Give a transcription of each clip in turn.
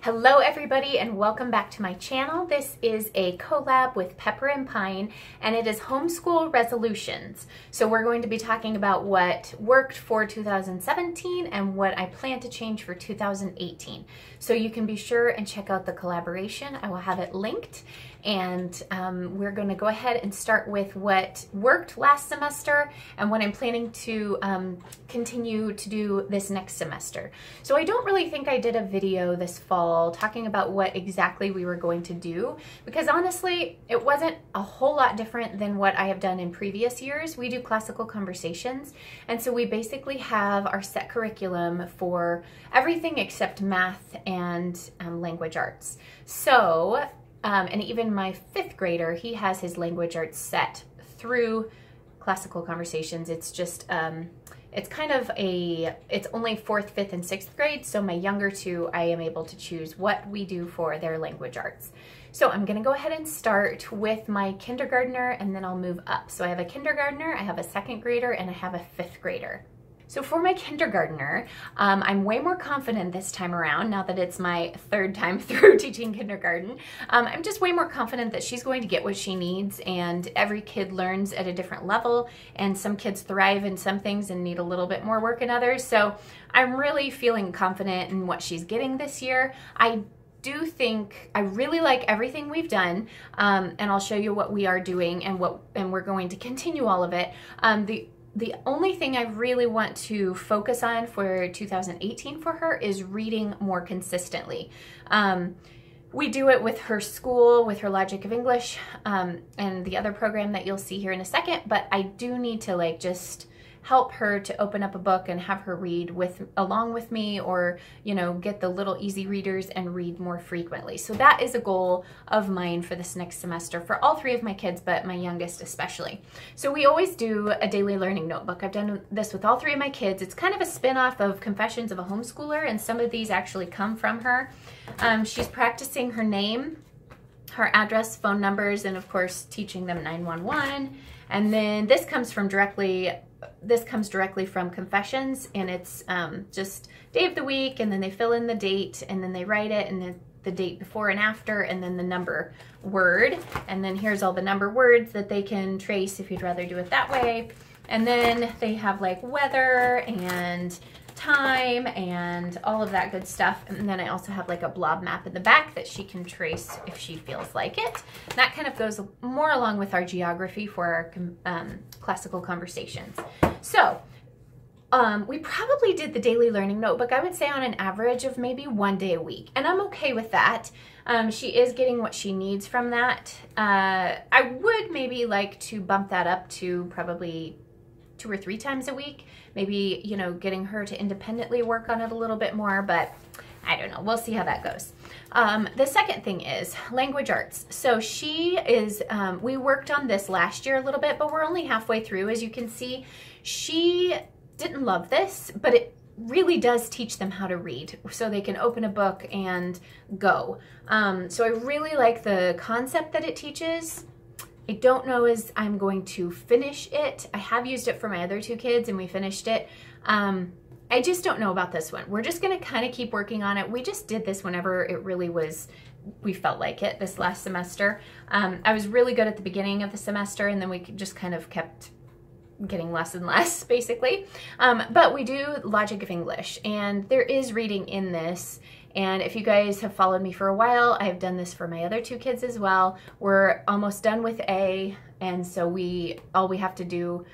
Hello everybody and welcome back to my channel. This is a collab with Pepper and Pine and it is Homeschool Resolutions. So we're going to be talking about what worked for 2017 and what I plan to change for 2018. So you can be sure and check out the collaboration. I will have it linked, and we're going to go ahead and start with what worked last semester and what I'm planning to continue to do this next semester. So I don't really think I did a video this fall talking about what exactly we were going to do, because honestly it wasn't a whole lot different than what I have done in previous years. We do classical conversations, and so we basically have our set curriculum for everything except math and language arts. So and even my 5th grader, he has his language arts set through classical conversations. It's just it's kind of it's only 4th, 5th, and 6th grade, so my younger two, I am able to choose what we do for their language arts. So I'm gonna go ahead and start with my kindergartner, and then I'll move up. So I have a kindergartner, I have a 2nd grader, and I have a 5th grader. So for my kindergartner, I'm way more confident this time around, now that it's my 3rd time through teaching kindergarten. I'm just way more confident that she's going to get what she needs, and every kid learns at a different level, and some kids thrive in some things and need a little bit more work in others. So I'm really feeling confident in what she's getting this year. I do think I really like everything we've done, and I'll show you what we are doing and we're going to continue all of it. The only thing I really want to focus on for 2018 for her is reading more consistently. We do it with her school, with her Logic of English, and the other program that you'll see here in a second, but I do need to just help her to open up a book and have her read along with me, or get the little easy readers and read more frequently. So that is a goal of mine for this next semester for all 3 of my kids, but my youngest especially. So we always do a daily learning notebook. I've done this with all 3 of my kids. It's kind of a spin-off of Confessions of a Homeschooler, and some of these actually come from her. She's practicing her name, her address, phone numbers, and of course teaching them 911. And then this comes directly from Confessions, and it's just day of the week, and then they fill in the date, and then they write it, and the date before and after, and then the number word, and then here's all the number words that they can trace if you'd rather do it that way. And then they have like weather and time and all of that good stuff, and then I also have like a blob map in the back that she can trace if she feels like it. That kind of goes more along with our geography for our classical conversations. So we probably did the daily learning notebook, I would say, on an average of maybe 1 day a week, and I'm okay with that. She is getting what she needs from that. I would maybe like to bump that up to probably 2 or 3 times a week, maybe, getting her to independently work on it a little bit more, but I don't know. We'll see how that goes. The second thing is language arts. So she is, we worked on this last year a little bit, but we're only halfway through. As you can see, she didn't love this, but it really does teach them how to read, so they can open a book and go. So I really like the concept that it teaches. I don't know as I'm going to finish it. I have used it for my other 2 kids and we finished it. I just don't know about this one. We're just gonna kind of keep working on it. We just did this whenever it really was, we felt like it this last semester. I was really good at the beginning of the semester, and then we just kind of kept getting less and less, basically. But we do Logic of English, and there is reading in this. And if you guys have followed me for a while, I've done this for my other 2 kids as well. We're almost done with A, and so all we have to do,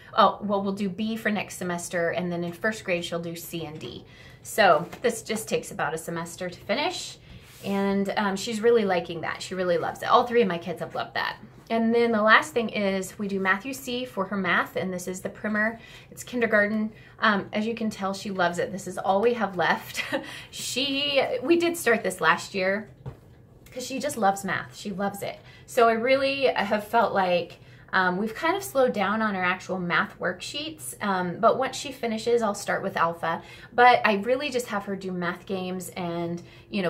we'll do B for next semester, and then in 1st grade she'll do C and D. So this just takes about a semester to finish, and she's really liking that. She really loves it. All 3 of my kids have loved that. And then the last thing is we do Matthew C for her math, and this is the primer. It's kindergarten. As you can tell, she loves it. This is all we have left. We did start this last year because she just loves math. She loves it. So I really have felt like we've kind of slowed down on our actual math worksheets, but once she finishes, I'll start with alpha. But I really just have her do math games and,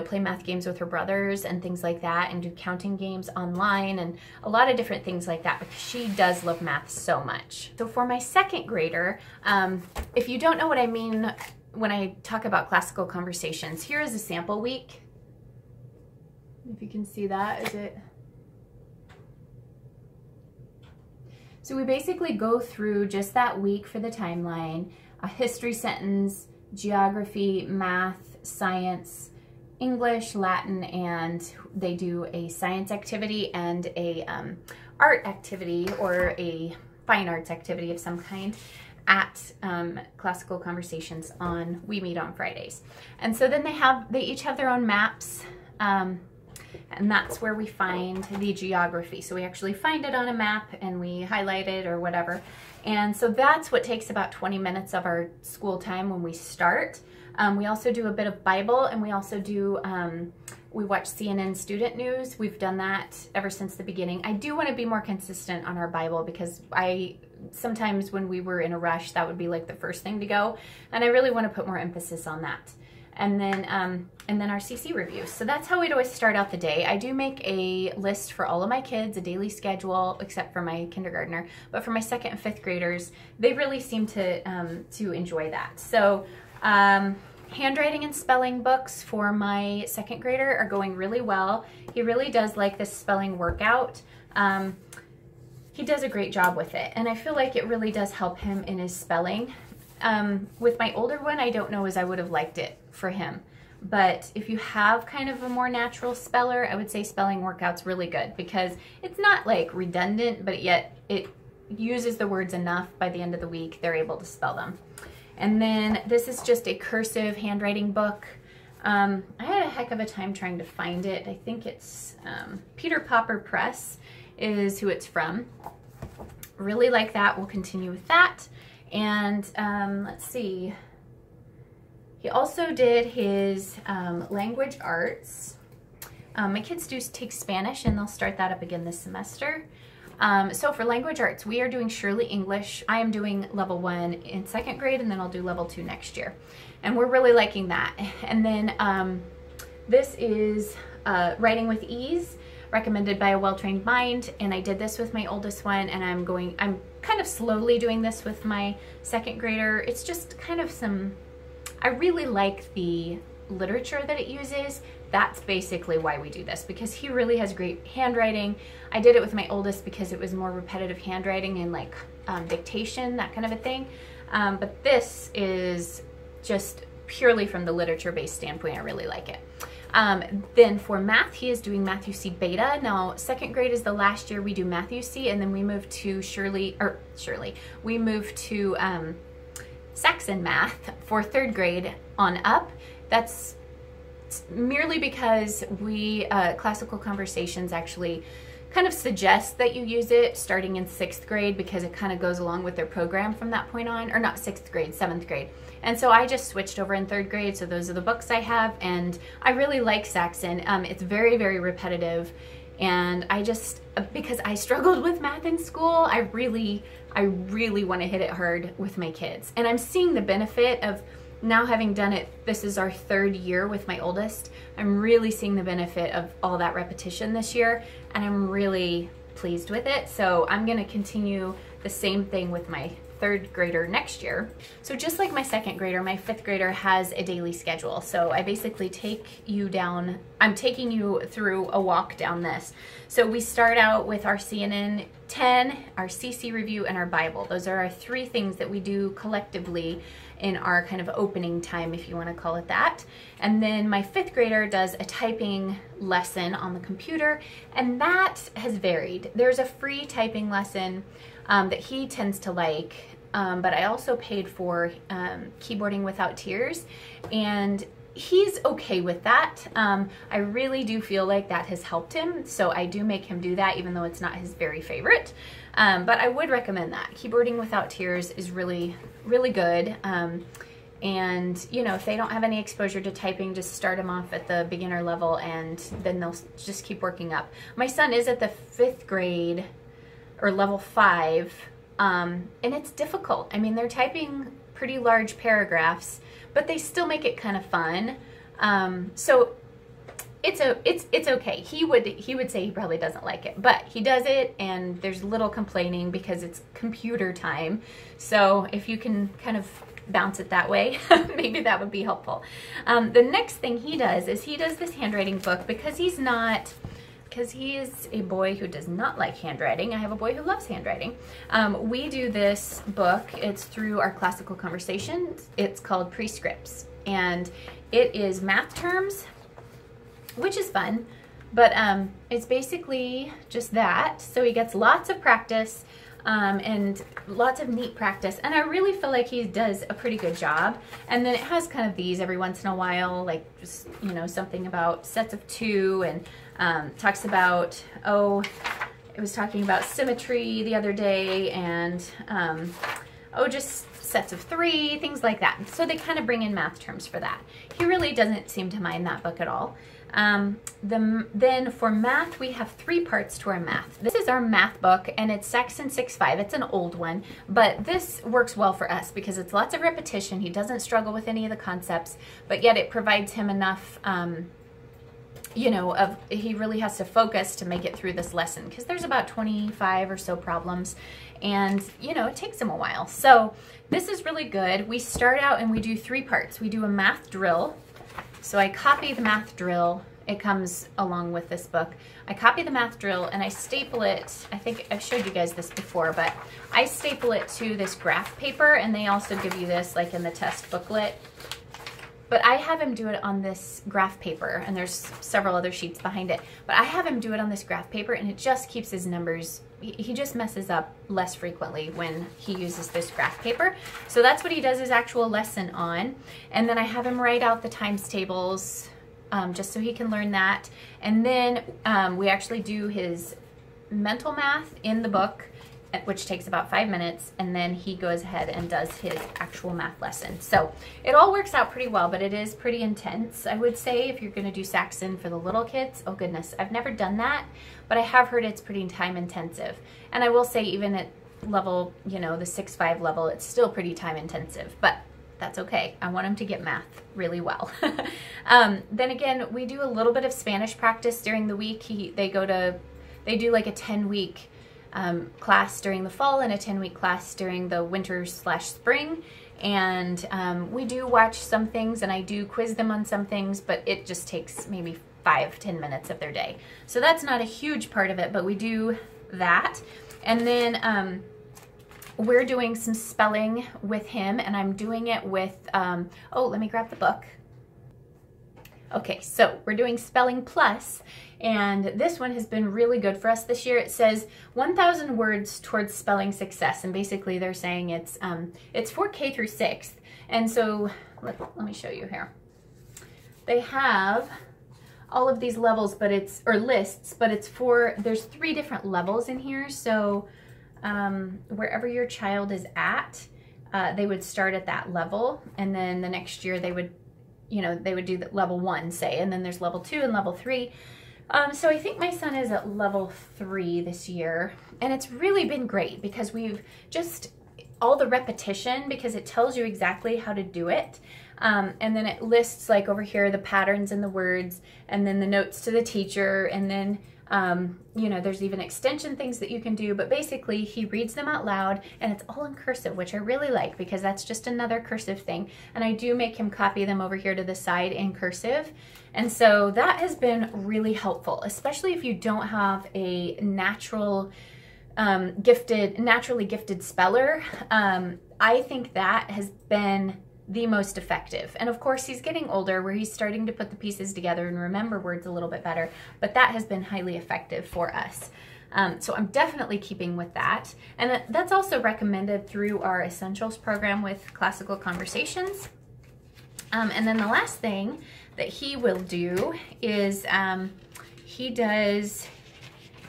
play math games with her brothers and things like that, and do counting games online and a lot of different things like that, because she does love math so much. So for my 2nd grader, if you don't know what I mean when I talk about classical conversations, here is a sample week. If you can see that, is it? So we basically go through just that week for the timeline, a history sentence, geography, math, science, English, Latin, and they do a science activity and a art activity or a fine arts activity of some kind at Classical Conversations we meet on Fridays. And so then they each have their own maps, and that's where we find the geography. So we actually find it on a map and we highlight it or whatever. And so that's what takes about 20 minutes of our school time when we start. We also do a bit of Bible, and we also do, we watch CNN Student News. We've done that ever since the beginning. I do want to be more consistent on our Bible because sometimes when we were in a rush, that would be like the first thing to go. And I really want to put more emphasis on that. And then our CC reviews. So that's how we'd always start out the day. I do make a list for all of my kids, a daily schedule, except for my kindergartner. But for my 2nd and 5th graders, they really seem to enjoy that. So handwriting and spelling books for my 2nd grader are going really well. He really does like this spelling workout. He does a great job with it, and I feel like it really does help him in his spelling. With my older one, I don't know as I would have liked it for him. But if you have kind of a more natural speller, I would say spelling workout's really good because it's not like redundant, but yet it uses the words enough by the end of the week, they're able to spell them. And then this is just a cursive handwriting book. I had a heck of a time trying to find it. I think it's Peter Popper Press is who it's from. Really like that. We'll continue with that. And let's see. He also did his language arts. My kids do take Spanish, and they'll start that up again this semester. So for language arts, we are doing Shirley English. I am doing level 1 in 2nd grade, and then I'll do level 2 next year. And we're really liking that. And then this is Writing with Ease, recommended by a well-trained mind. And I did this with my oldest one, and I'm kind of slowly doing this with my 2nd grader. It's just kind of I really like the literature that it uses. That's basically why we do this, because he really has great handwriting. I did it with my oldest because it was more repetitive handwriting and like dictation, that kind of a thing. But this is just purely from the literature-based standpoint. I really like it. Then for math, he is doing Math UC Beta. Now, 2nd grade is the last year we do Math UC, and then we move to we move to Saxon Math for 3rd grade on up. That's merely because Classical Conversations actually kind of suggest that you use it starting in 6th grade because it kind of goes along with their program from that point on, or not 6th grade, 7th grade. And so I just switched over in 3rd grade, so those are the books I have, and I really like Saxon. It's very, very repetitive, and because I struggled with math in school, I really want to hit it hard with my kids. And I'm seeing the benefit of now having done it. This is our 3rd year with my oldest. I'm really seeing the benefit of all that repetition this year, and I'm really pleased with it. So I'm going to continue the same thing with my 3rd grader next year. So just like my 2nd grader, my 5th grader has a daily schedule. So I basically I'm taking you through a walk down this. So we start out with our CNN 10, our CC review, and our Bible. Those are our 3 things that we do collectively in our kind of opening time, if you want to call it that. And then my 5th grader does a typing lesson on the computer, and that has varied. There's a free typing lesson that he tends to like, but I also paid for Keyboarding Without Tears, and he's okay with that. I really do feel like that has helped him, so I do make him do that even though it's not his very favorite. But I would recommend that. Keyboarding Without Tears is really, really good. And you know, if they don't have any exposure to typing, just start them off at the beginner level, and then they'll just keep working up. My son is at the 5th grade, or level 5, and it's difficult. I mean, they're typing pretty large paragraphs, but they still make it kind of fun. So it's okay. He would say he probably doesn't like it, but he does it, and there's little complaining because it's computer time. So if you can kind of bounce it that way. Maybe that would be helpful. The next thing he does is he does this handwriting book because he is a boy who does not like handwriting. I have a boy who loves handwriting. We do this book. It's through our classical conversations. It's called Prescripts, and it is math terms, which is fun, but it's basically just that. So he gets lots of practice and lots of neat practice, and I really feel like he does a pretty good job. And then it has kind of these every once in a while, like just, you know, something about sets of 2, and talks about, it was talking about symmetry the other day, and just sets of 3, things like that. So they kind of bring in math terms for that. He really doesn't seem to mind that book at all. Then for math, we have 3 parts to our math. This is our math book, and it's Saxon 6.5. It's an old one, but this works well for us because it's lots of repetition. He doesn't struggle with any of the concepts, but yet it provides him enough, you know, he really has to focus to make it through this lesson because there's about 25 or so problems, and, you know, it takes him a while. So this is really good. We start out and we do 3 parts. We do a math drill. So I copy the math drill. It comes along with this book. I copy the math drill and I staple it. I think I've showed you guys this before, but I staple it to this graph paper, and they also give you this like in the test booklet. But I have him do it on this graph paper, and there's several other sheets behind it. But I have him do it on this graph paper, and it just keeps his numbers, he just messes up less frequently when he uses this graph paper. So that's what he does his actual lesson on. And then I have him write out the times tables, just so he can learn that. And then we actually do his mental math in the book, which takes about 5 minutes, and then he goes ahead and does his actual math lesson. So it all works out pretty well, but it is pretty intense, I would say, if you're gonna do Saxon for the little kids. Oh goodness, I've never done that, but I have heard it's pretty time intensive. And I will say even at level, you know, the 6.5 level, it's still pretty time intensive, but that's okay. I want him to get math really well. Then again, we do a little bit of Spanish practice during the week. They do like a 10-week class during the fall and a 10-week class during the winter/spring. And we do watch some things, and I do quiz them on some things, but it just takes maybe 5-10 minutes of their day. So that's not a huge part of it, but we do that. And then we're doing some spelling with him, and I'm doing it with, let me grab the book. Okay, so we're doing Spelling Plus, and this one has been really good for us this year. It says 1,000 words towards spelling success, and basically they're saying it's for K through 6th. And so let me show you here. They have all of these levels, but lists, but there's 3 different levels in here. So wherever your child is at, they would start at that level, and then the next year they would do the level 1, say, and then there's level 2 and level 3. So I think my son is at level 3 this year, and it's really been great because we've just, all the repetition, because it tells you exactly how to do it. And then it lists, like over here, the patterns in the words, and then the notes to the teacher, and then there's even extension things that you can do, but basically he reads them out loud, and it's all in cursive, which I really like because that's just another cursive thing. And I do make him copy them over here to the side in cursive. And so that has been really helpful, especially if you don't have a naturally gifted speller. I think that has been the most effective. And of course, he's getting older where he's starting to put the pieces together and remember words a little bit better, but that has been highly effective for us. So I'm definitely keeping with that. And that's also recommended through our Essentials program with Classical Conversations. And then the last thing that he will do is he does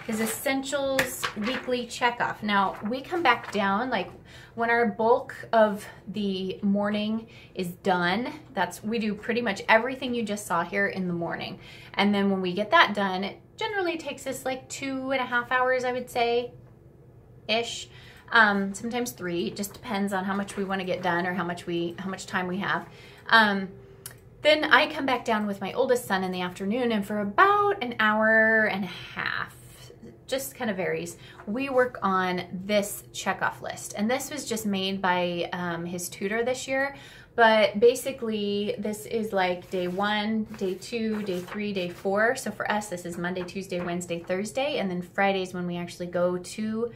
his Essentials weekly checkoff. Now, we come back down, like when our bulk of the morning is done, we do pretty much everything you just saw here in the morning. And then when we get that done, it generally takes us like 2.5 hours, I would say, ish. Sometimes 3, it just depends on how much we want to get done or how much time we have. Then I come back down with my oldest son in the afternoon, and for about 1.5 hours, just kind of varies. We work on this checkoff list, and this was just made by his tutor this year. But basically, this is like day 1, day 2, day 3, day 4. So for us, this is Monday, Tuesday, Wednesday, Thursday, and then Fridays when we actually go to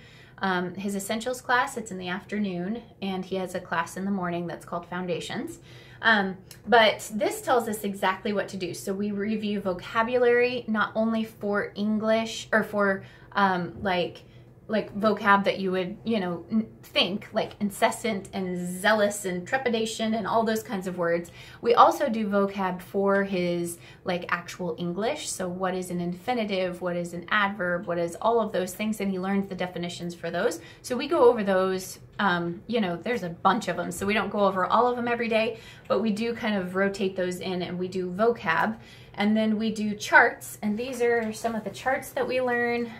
his essentials class. It's in the afternoon, and he has a class in the morning that's called Foundations. But this tells us exactly what to do. So we review vocabulary, not only for English or for like vocab that you would, you know, think like incessant and zealous and trepidation and all those kinds of words. We also do vocab for his like actual English. So what is an infinitive? What is an adverb? What is all of those things? And he learns the definitions for those. So we go over those, you know, there's a bunch of them. So we don't go over all of them every day, but we do kind of rotate those in, and we do vocab. And then we do charts. And these are some of the charts that we learn.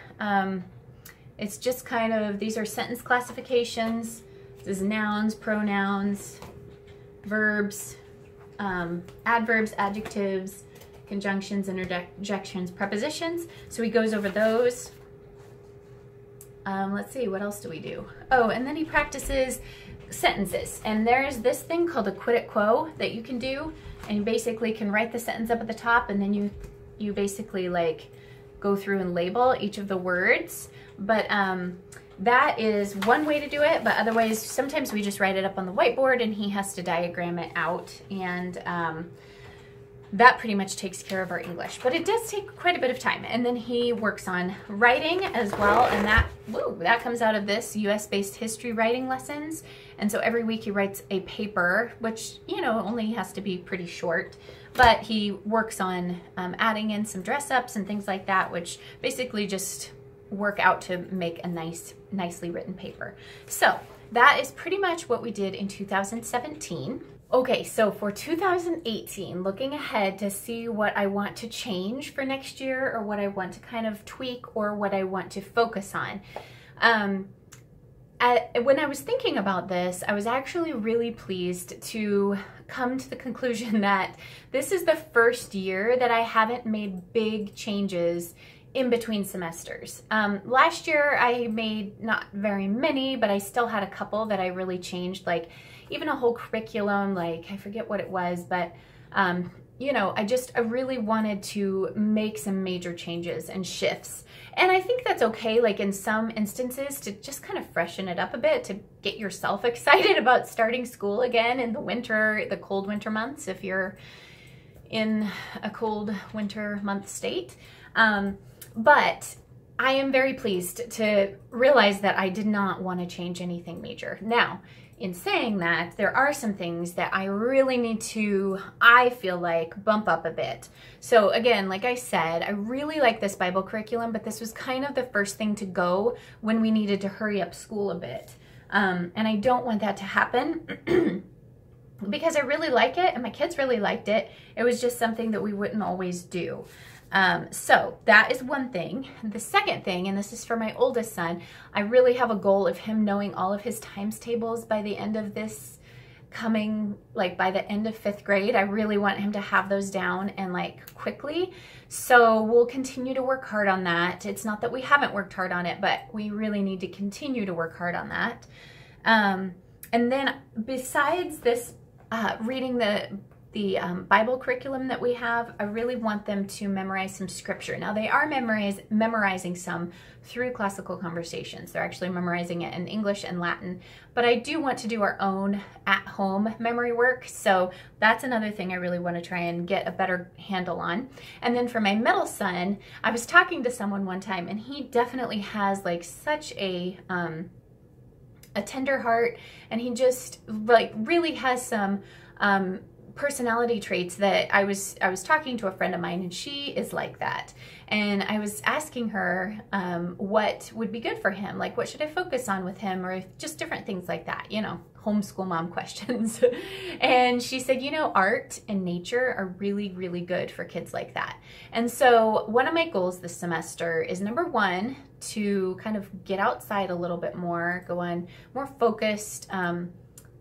It's just kind of, these are sentence classifications. This is nouns, pronouns, verbs, adverbs, adjectives, conjunctions, interjections, prepositions. So he goes over those. Let's see, what else do we do? Oh, and then he practices sentences. And there's this thing called a quid et quo that you can do. And you basically can write the sentence up at the top, and then you basically like go through and label each of the words. But that is one way to do it, but otherwise sometimes we just write it up on the whiteboard and he has to diagram it out, and that pretty much takes care of our English. But it does take quite a bit of time. And then he works on writing as well, and that comes out of this US-based history writing lessons. And so every week he writes a paper, which, you know, only has to be pretty short. But he works on adding in some dress-ups and things like that, which basically just work out to make a nicely written paper. So that is pretty much what we did in 2017. Okay, so for 2018, looking ahead to see what I want to change for next year, or what I want to kind of tweak, or what I want to focus on. When I was thinking about this, I was actually really pleased to come to the conclusion that this is the first year that I haven't made big changes in between semesters. Last year I made not very many, but I still had a couple that I really changed, like even a whole curriculum, like I forget what it was, but you know, I really wanted to make some major changes and shifts. And I think that's okay, like in some instances, to just kind of freshen it up a bit, to get yourself excited about starting school again in the winter, the cold winter months, if you're in a cold winter month state. But I am very pleased to realize that I did not want to change anything major. Now, in saying that, there are some things that I really need to, I feel like, bump up a bit. So again, like I said, I really like this Bible curriculum, but this was kind of the first thing to go when we needed to hurry up school a bit. And I don't want that to happen because I really like it and my kids really liked it. It was just something that we wouldn't always do. So that is one thing. The second thing, and this is for my oldest son, I really have a goal of him knowing all of his times tables by the end of this coming, like by the end of 5th grade. I really want him to have those down and like quickly. So we'll continue to work hard on that. It's not that we haven't worked hard on it, but we really need to continue to work hard on that. And then besides this, reading the Bible curriculum that we have, I really want them to memorize some scripture. Now they are memorizing some through classical conversations. They're actually memorizing it in English and Latin, but I do want to do our own at-home memory work. So that's another thing I really want to try and get a better handle on. And then for my middle son, I was talking to someone one time, and he definitely has like such a tender heart, and he just like really has some personality traits that I was talking to a friend of mine, and she is like that. And I was asking her what would be good for him, like what should I focus on with him, or just different things like that, you know, homeschool mom questions. And she said, you know, art and nature are really, really good for kids like that. And so one of my goals this semester is, number one, to kind of get outside a little bit more, go on more focused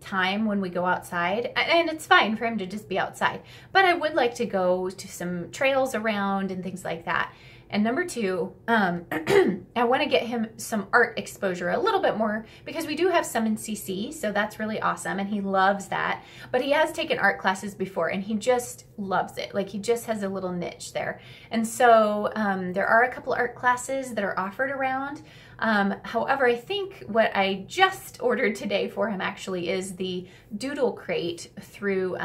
time when we go outside. And it's fine for him to just be outside, but I would like to go to some trails around and things like that. And number two, I want to get him some art exposure a little bit more, because we do have some in CC, so that's really awesome, and he loves that. But he has taken art classes before, and he just loves it. Like, he just has a little niche there. And so there are a couple art classes that are offered around. However, I think what I just ordered today for him actually is the Doodle Crate through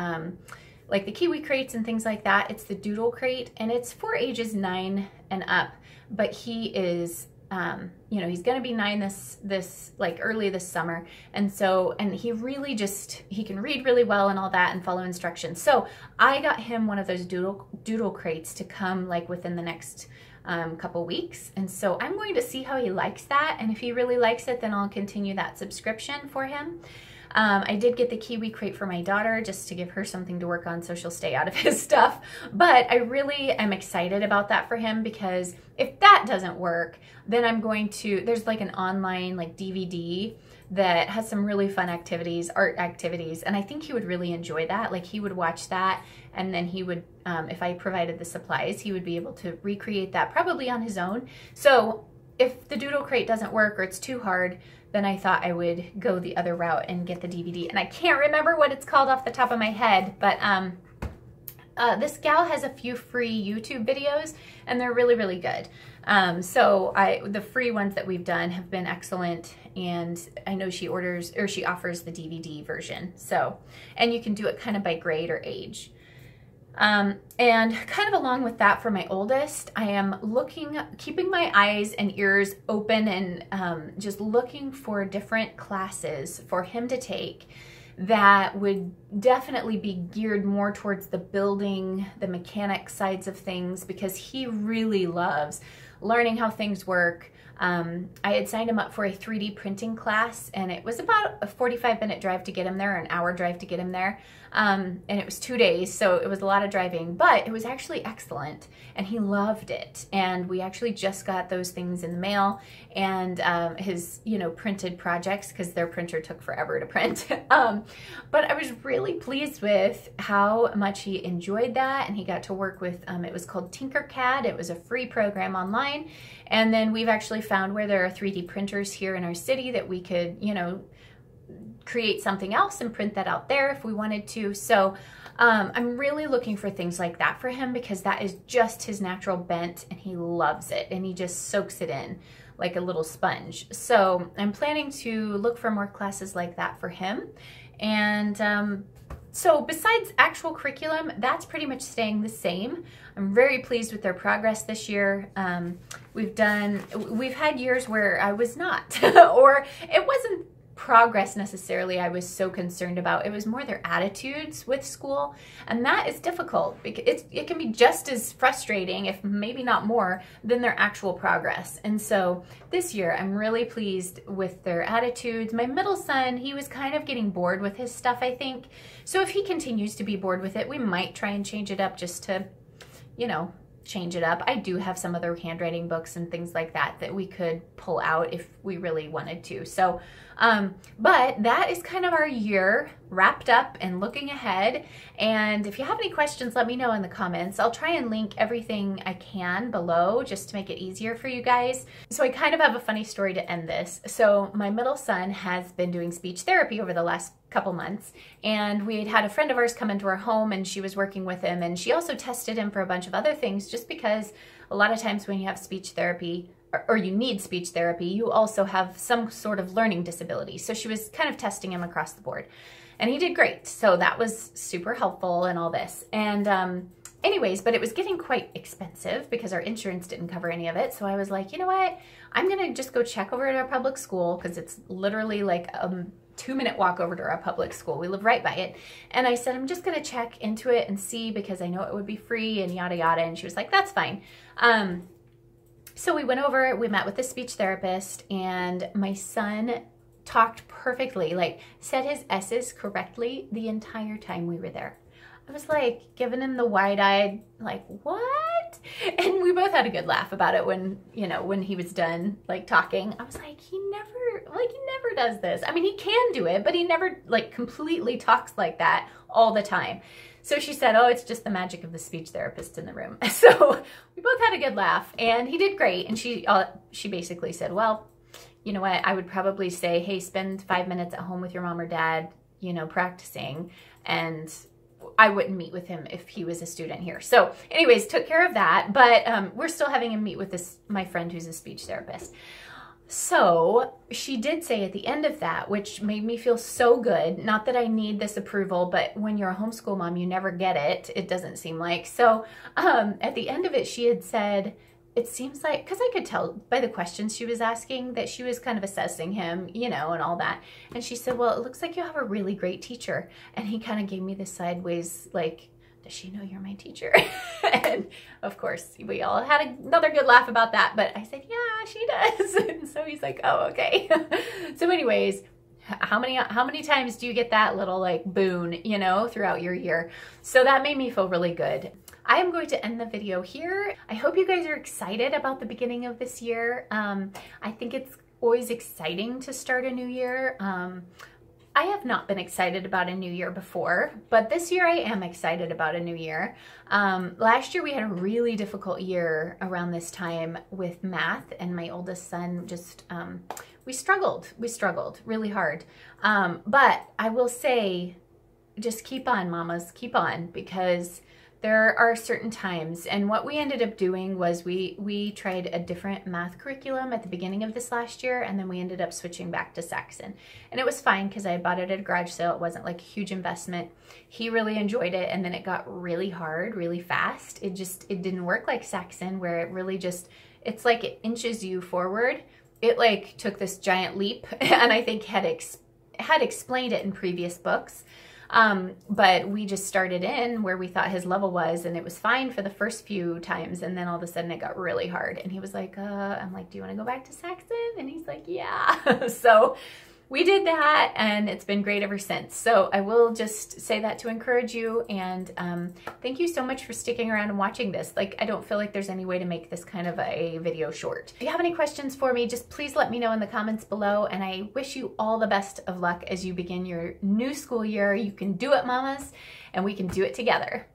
like the Kiwi crates and things like that. It's the Doodle Crate, and it's for ages 9 and up, but he is, you know, he's going to be 9 this like early this summer. And so, and he really just, he can read really well and all that and follow instructions. So I got him one of those Doodle Crates to come like within the next couple weeks. And so I'm going to see how he likes that. And if he really likes it, then I'll continue that subscription for him. I did get the Kiwi crate for my daughter just to give her something to work on so she'll stay out of his stuff. But I really am excited about that for him, because if that doesn't work, then I'm going to, there's like an online like DVD that has some really fun activities, art activities, and I think he would really enjoy that. Like, he would watch that, and then he would, if I provided the supplies, he would be able to recreate that probably on his own. So if the Doodle Crate doesn't work or it's too hard, then I thought I would go the other route and get the DVD. And I can't remember what it's called off the top of my head, but this gal has a few free YouTube videos, and they're really, really good. So the free ones that we've done have been excellent, and I know she orders, or she offers the DVD version. So, and you can do it kind of by grade or age. And kind of along with that, for my oldest, I am keeping my eyes and ears open, and just looking for different classes for him to take that would definitely be geared more towards the building, the mechanic sides of things, because he really loves learning how things work. I had signed him up for a 3D printing class, and it was about a 45-minute drive to get him there, or an hour drive to get him there. And it was 2 days, so it was a lot of driving, but it was actually excellent, and he loved it. And we actually just got those things in the mail, and his, you know, printed projects, because their printer took forever to print. But I was really pleased with how much he enjoyed that, and he got to work with, it was called Tinkercad. It was a free program online, and then we've actually found where there are 3D printers here in our city that we could, you know, create something else and print that out there if we wanted to. So I'm really looking for things like that for him, because that is just his natural bent, and he loves it, and he just soaks it in like a little sponge. So I'm planning to look for more classes like that for him. And so besides actual curriculum, that's pretty much staying the same. I'm very pleased with their progress this year. We've had years where I was not, or it wasn't progress necessarily I was so concerned about. It was more their attitudes with school, and that is difficult, because it can be just as frustrating, if maybe not more, than their actual progress. And so this year I'm really pleased with their attitudes. My middle son, he was kind of getting bored with his stuff, I think. So if he continues to be bored with it, we might try and change it up, just to, you know, change it up. I do have some other handwriting books and things like that that we could pull out if we really wanted to. So, but that is kind of our year wrapped up and looking ahead. And if you have any questions, let me know in the comments. I'll try and link everything I can below just to make it easier for you guys. So I kind of have a funny story to end this. So my middle son has been doing speech therapy over the last couple months, and we had a friend of ours come into our home, and she was working with him, and she also tested him for a bunch of other things, just because a lot of times when you have speech therapy, or you need speech therapy, you also have some sort of learning disability. So she was kind of testing him across the board, and he did great. So that was super helpful and all this. And anyways, but it was getting quite expensive because our insurance didn't cover any of it. So I was like, you know what? I'm gonna just go check over at our public school, because it's literally like a 2-minute walk over to our public school. We live right by it. And I said, I'm just gonna check into it and see, because I know it would be free and yada yada. And she was like, that's fine. So we went over, we met with the speech therapist, and my son talked perfectly, like said his S's correctly the entire time we were there. I was like giving him the wide-eyed, like, what? And we both had a good laugh about it when, you know, when he was done like talking. I was like, he never does this. I mean, he can do it, but he never like completely talks like that all the time. So she said, oh, it's just the magic of the speech therapist in the room. So we both had a good laugh, and he did great. And she basically said, well, you know what, I would probably say, hey, spend 5 minutes at home with your mom or dad, you know, practicing, and I wouldn't meet with him if he was a student here. So anyways, took care of that, but we're still having him meet with my friend who's a speech therapist. So she did say at the end of that, which made me feel so good, not that I need this approval, but when you're a homeschool mom, you never get it. It doesn't seem like. So at the end of it, she had said, it seems like, because I could tell by the questions she was asking that she was kind of assessing him, you know, and all that. And she said, well, it looks like you have a really great teacher. And he kind of gave me this sideways, like, does she know you're my teacher? And of course, we all had another good laugh about that. But I said, yeah, she does. And so he's like, oh, okay. So anyways, how many times do you get that little like boon, you know, throughout your year? So that made me feel really good. I am going to end the video here. I hope you guys are excited about the beginning of this year. I think it's always exciting to start a new year. I have not been excited about a new year before, but this year I am excited about a new year. Last year we had a really difficult year around this time with math, and my oldest son just, we struggled really hard. But I will say, just keep on, mamas, keep on, because there are certain times, and what we ended up doing was we tried a different math curriculum at the beginning of this last year, and then we ended up switching back to Saxon. And it was fine because I bought it at a garage sale. It wasn't like a huge investment. He really enjoyed it, and then it got really hard, really fast. It didn't work like Saxon, where it really just, it's like it inches you forward. It like took this giant leap, and I think had explained it in previous books. But we just started in where we thought his level was, and it was fine for the first few times, and then all of a sudden it got really hard, and he was like, I'm like, do you want to go back to Saxon? And he's like, yeah. So we did that, and it's been great ever since. So I will just say that to encourage you, and thank you so much for sticking around and watching this. Like, I don't feel like there's any way to make this kind of a video short. If you have any questions for me, just please let me know in the comments below, and I wish you all the best of luck as you begin your new school year. You can do it, mamas, and we can do it together.